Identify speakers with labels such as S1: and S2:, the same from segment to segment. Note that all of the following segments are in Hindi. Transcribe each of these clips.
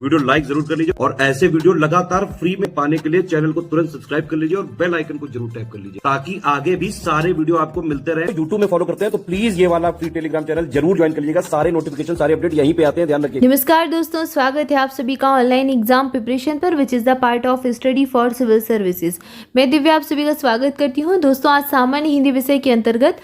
S1: वीडियो लाइक जरूर कर लीजिए और ऐसे वीडियो लगातार फ्री में पाने के लिए चैनल को तुरंत सब्सक्राइब कर लीजिए और बेल आइकन को जरूर टैप कर लीजिए ताकि आगे भी सारे वीडियो आपको मिलते रहे। यूट्यूब में फॉलो करते हैं तो प्लीज ये वाला फ्री टेलीग्राम चैनल जरूर ज्वाइन कर लीजिएगा। सारे नोटिफिकेशन सारे अपडेट यहीं पे आते हैं, ध्यान रखिए।
S2: नमस्कार दोस्तों, स्वागत है आप सभी का ऑनलाइन एग्जाम प्रिपरेशन पर which is the part of study for civil services. मैं दिव्या आप सभी का स्वागत करती हूँ। दोस्तों, आज सामान्य हिंदी विषय के अंतर्गत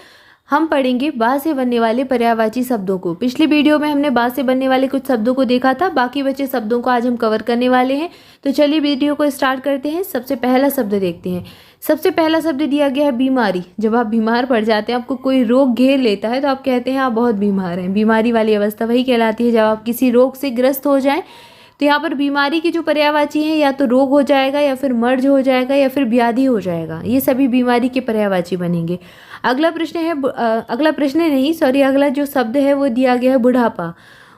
S2: हम पढ़ेंगे बा से बनने वाले पर्यायवाची शब्दों को। पिछली वीडियो में हमने बा से बनने वाले कुछ शब्दों को देखा था, बाकी बचे शब्दों को आज हम कवर करने वाले हैं। तो चलिए वीडियो को स्टार्ट करते हैं। सबसे पहला शब्द देखते हैं। सबसे पहला शब्द दिया गया है बीमारी। जब आप बीमार पड़ जाते हैं, आपको कोई रोग घेर लेता है तो आप कहते हैं आप बहुत बीमार हैं। बीमारी वाली अवस्था वही कहलाती है जब आप किसी रोग से ग्रस्त हो जाएं। तो यहाँ पर बीमारी की जो पर्यायवाची है या तो रोग हो जाएगा या फिर मर्ज हो जाएगा या फिर व्याधि हो जाएगा। ये सभी बीमारी के पर्यायवाची बनेंगे। अगला जो शब्द है वो दिया गया है बुढ़ापा।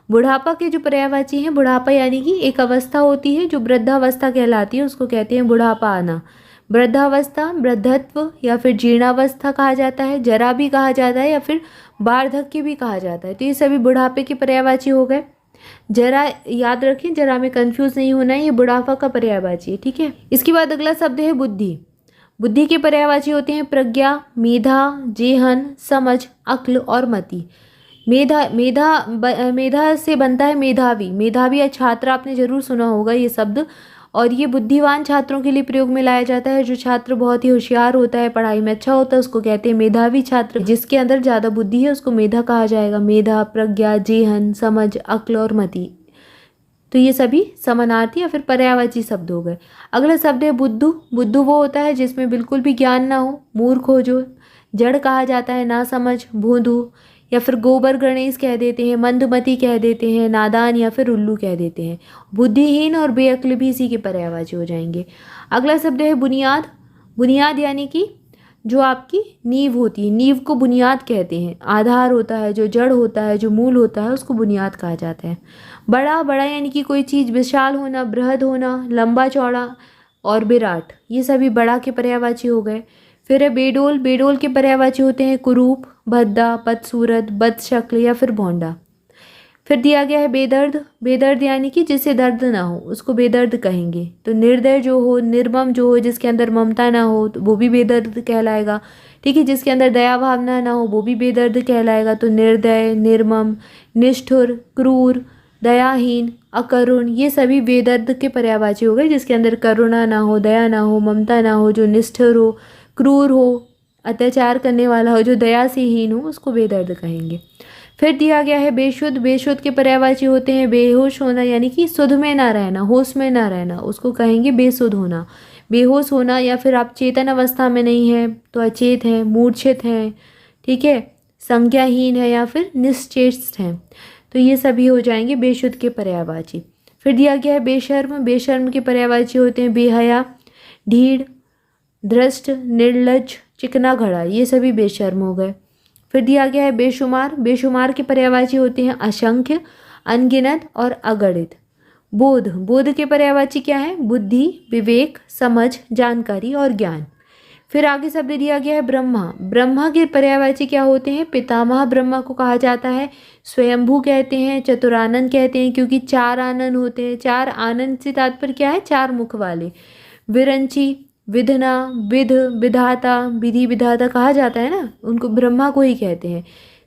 S2: बुढ़ापा के जो पर्यायवाची हैं, बुढ़ापा यानी कि एक अवस्था होती है जो वृद्धावस्था कहलाती है, उसको कहते हैं बुढ़ापा आना। वृद्धावस्था, वृद्धत्व या फिर जीर्णावस्था कहा जाता है, जरा भी कहा जाता है या फिर वार्धक्य भी कहा जाता है। तो ये सभी बुढ़ापे के पर्यायवाची हो गए। जरा याद रखें, जरा में कंफ्यूज नहीं होना है, ये बुढ़ापा का पर्यायवाची है, ठीक है। इसके बाद अगला शब्द है बुद्धि। बुद्धि के पर्यायवाची होते हैं प्रज्ञा, मेधा, जेहन, समझ, अक्ल और मति। मेधा से बनता है मेधावी। मेधावी या छात्र आपने जरूर सुना होगा ये शब्द, और ये बुद्धिवान छात्रों के लिए प्रयोग में लाया जाता है। जो छात्र बहुत ही होशियार होता है, पढ़ाई में अच्छा होता है, उसको कहते हैं मेधावी छात्र। जिसके अंदर ज़्यादा बुद्धि है उसको मेधा कहा जाएगा। मेधा, प्रज्ञा, जेहन, समझ, अक्ल और मति, तो ये सभी समानार्थी या फिर पर्यायवाची शब्द हो गए। अगला शब्द है बुद्धू। बुद्धू वो होता है जिसमें बिल्कुल भी ज्ञान ना हो, मूर्ख हो, जो जड़ कहा जाता है, ना समझ, भोंदू या फिर गोबर गणेश कह देते हैं, मंदमती कह देते हैं, नादान या फिर उल्लू कह देते हैं। बुद्धिहीन और बेअक्ल भी इसी के पर्यायवाची हो जाएंगे। अगला शब्द है बुनियाद। बुनियाद यानी कि जो आपकी नींव होती है, नींव को बुनियाद कहते हैं। आधार होता है, जो जड़ होता है, जो मूल होता है, उसको बुनियाद कहा जाता है। बड़ा यानी कि कोई चीज़ विशाल होना, बृहद होना, लंबा चौड़ा और विराट, ये सभी बड़ा के पर्यायवाची हो गए। फिर है बेडोल। बेडोल के पर्यायवाची होते हैं कुरूप, भद्दा, बदसूरत, बदशक्ल या फिर भोंडा। फिर दिया गया है बेदर्द। बेदर्द यानी कि जिसे दर्द ना हो उसको बेदर्द कहेंगे। तो निर्दय जो हो, निर्मम जो हो, जिसके अंदर ममता ना हो तो वो भी बेदर्द कहलाएगा, ठीक है। जिसके अंदर दया भावना ना हो वो भी बेदर्द कहलाएगा। तो निर्दय, निर्मम, निष्ठुर, क्रूर, दयाहीन, अकरुण, ये सभी बेदर्द के पर्यायवाची हो गए। जिसके अंदर करुणा ना हो, दया ना हो, ममता ना हो, जो निष्ठुर हो, क्रूर हो, अत्याचार करने वाला हो, जो दया से हीन हो, उसको बेदर्द कहेंगे। फिर दिया गया है बेशुद्ध। बेशुद्ध के पर्यायवाची होते हैं बेहोश होना, यानी कि शुद्ध में ना रहना, होश में ना रहना, उसको कहेंगे बेसुध होना। बेहोश होना या फिर आप चेतन अवस्था में नहीं हैं तो अचेत हैं, मूर्छित हैं, ठीक है, संज्ञाहीन है या फिर निश्चेष्ट हैं। तो ये सभी हो जाएंगे बेशुद्ध के पर्यायवाची। फिर दिया गया है बेशर्म। बेशर्म के पर्यायवाची होते हैं बेहया, ढीठ, धृष्ट, निर्लज्ज, चिकना घड़ा, ये सभी बेशर्म हो गए। फिर दिया गया है बेशुमार। बेशुमार के पर्यायवाची होते हैं असंख्य, अनगिनत और अगणित। बोध। बोध के पर्यायवाची क्या है? बुद्धि, विवेक, समझ, जानकारी और ज्ञान। फिर आगे शब्द दिया गया है ब्रह्मा। ब्रह्मा के पर्यायवाची क्या होते हैं? पितामह ब्रह्मा को कहा जाता है, स्वयंभू कहते हैं, चतुरानन कहते हैं, क्योंकि चार आनंद होते हैं। चार आनंद से तात्पर्य क्या है? चार मुख वाले। विरंची, विधना, विध, विधाता, विधि विधाता कहा जाता है ना, उनको ब्रह्मा को ही कहते हैं।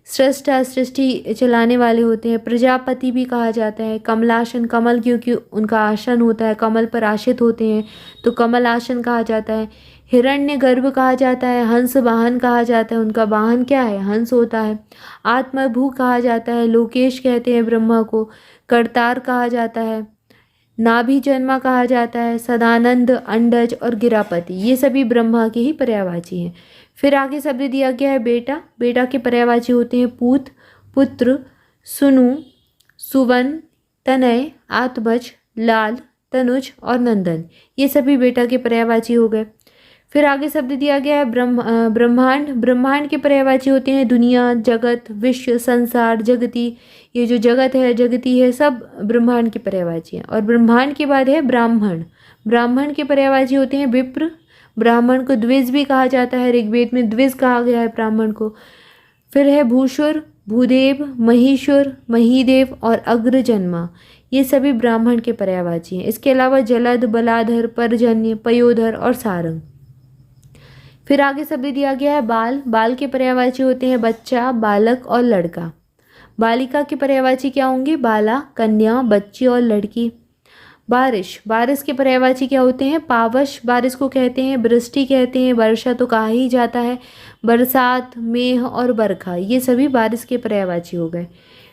S2: सृष्टा, सृष्टि चलाने वाले होते हैं। प्रजापति भी कहा जाता है। कमलासन, कमल क्योंकि उनका आसन होता है, कमल पर आश्रित होते हैं तो कमल आसन कहा जाता है। हिरण्य गर्भ कहा जाता है। हंस वाहन कहा जाता है, उनका वाहन क्या है? हंस होता है। आत्मभू कहा जाता है, लोकेश कहते हैं ब्रह्मा को। करतार कहा जाता है। नाभि जन्मा कहा जाता है। सदानंद, अंडज और गिरापति, ये सभी ब्रह्मा के ही पर्यायवाची हैं। फिर आगे शब्द दिया गया है बेटा। बेटा के पर्यायवाची होते हैं पूत, पुत्र, सुनु, सुवन, तनय, आत्मज, लाल, तनुज और नंदन, ये सभी बेटा के पर्यायवाची हो गए। फिर आगे शब्द दिया गया है ब्रह्मांड। ब्रह्मांड के पर्यायवाची होते हैं दुनिया, जगत, विश्व, संसार, जगती, ये जो जगत है, जगती है, सब ब्रह्मांड के पर्यायवाची हैं। और ब्रह्मांड के बाद है ब्राह्मण। ब्राह्मण के पर्यायवाची होते हैं विप्र। ब्राह्मण को द्विज भी कहा जाता है, ऋग्वेद में द्विज कहा गया है ब्राह्मण को। फिर है भूषुर, भूदेव, महीशुर, महीदेव और अग्रजन्मा, ये सभी ब्राह्मण के पर्यायवाची हैं। इसके अलावा जलद, बलाधर, पर्जन्य, पयोधर और सारंग। फिर आगे शब्द दिया गया है बाल। बाल के पर्यायवाची होते हैं बच्चा, बालक और लड़का। बालिका के पर्यायवाची क्या होंगे? बाला, कन्या, बच्ची और लड़की। बारिश। बारिश के पर्यायवाची क्या होते हैं? पावश बारिश को कहते हैं, वृष्टि कहते हैं, वर्षा तो कहा ही जाता है, बरसात, मेघ और बरखा, ये सभी बारिश के पर्यायवाची हो गए।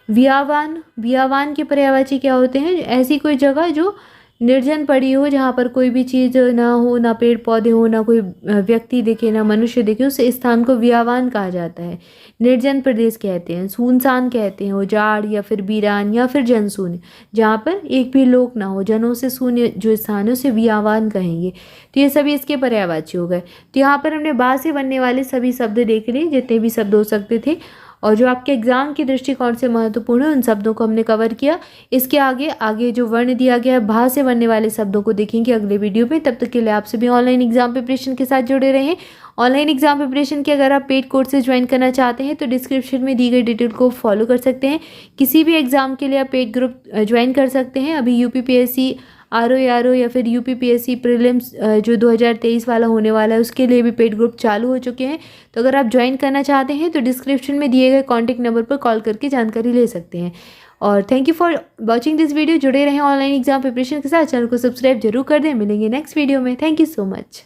S2: वियावान। वियावान के पर्यायवाची क्या होते हैं? ऐसी कोई जगह जो निर्जन पड़ी हो, जहाँ पर कोई भी चीज़ ना हो, ना पेड़ पौधे हो, ना कोई व्यक्ति दिखे, ना मनुष्य दिखे, उस स्थान को वियावान कहा जाता है। निर्जन प्रदेश कहते हैं, सुनसान कहते हैं, उजाड़ या फिर वीरान या फिर जनशून्य, जहाँ पर एक भी लोग ना हो, जनों से शून्य जो स्थान है उसे वियावान कहेंगे। तो ये सभी इसके पर्यायवाची हो गए। तो यहाँ पर हमने बा से बनने वाले सभी शब्द देख लिए, जितने भी शब्द हो सकते थे, और जो आपके एग्जाम की दृष्टिकोण से महत्वपूर्ण है उन शब्दों को हमने कवर किया। इसके आगे जो वर्ण दिया गया है भा से बनने वाले शब्दों को देखेंगे अगले वीडियो में। तब तक के लिए आप सभी ऑनलाइन एग्जाम प्रिपरेशन के साथ जुड़े रहें। ऑनलाइन एग्जाम प्रिपरेशन के अगर आप पेड कोर्सेज ज्वाइन करना चाहते हैं तो डिस्क्रिप्शन में दी गई डिटेल को फॉलो कर सकते हैं। किसी भी एग्जाम के लिए आप पेड ग्रुप ज्वाइन कर सकते हैं। अभी UPPSC RO या फिर UPPSC प्रीलिम्स जो 2023 वाला होने वाला है उसके लिए भी पेड ग्रुप चालू हो चुके हैं। तो अगर आप ज्वाइन करना चाहते हैं तो डिस्क्रिप्शन में दिए गए कॉन्टैक्ट नंबर पर कॉल करके जानकारी ले सकते हैं। और thank you for watching this video. जुड़े रहें ऑनलाइन एग्जाम प्रिपरेशन के साथ। चैनल को सब्सक्राइब जरूर कर दें। मिलेंगे नेक्स्ट वीडियो में। Thank you so much.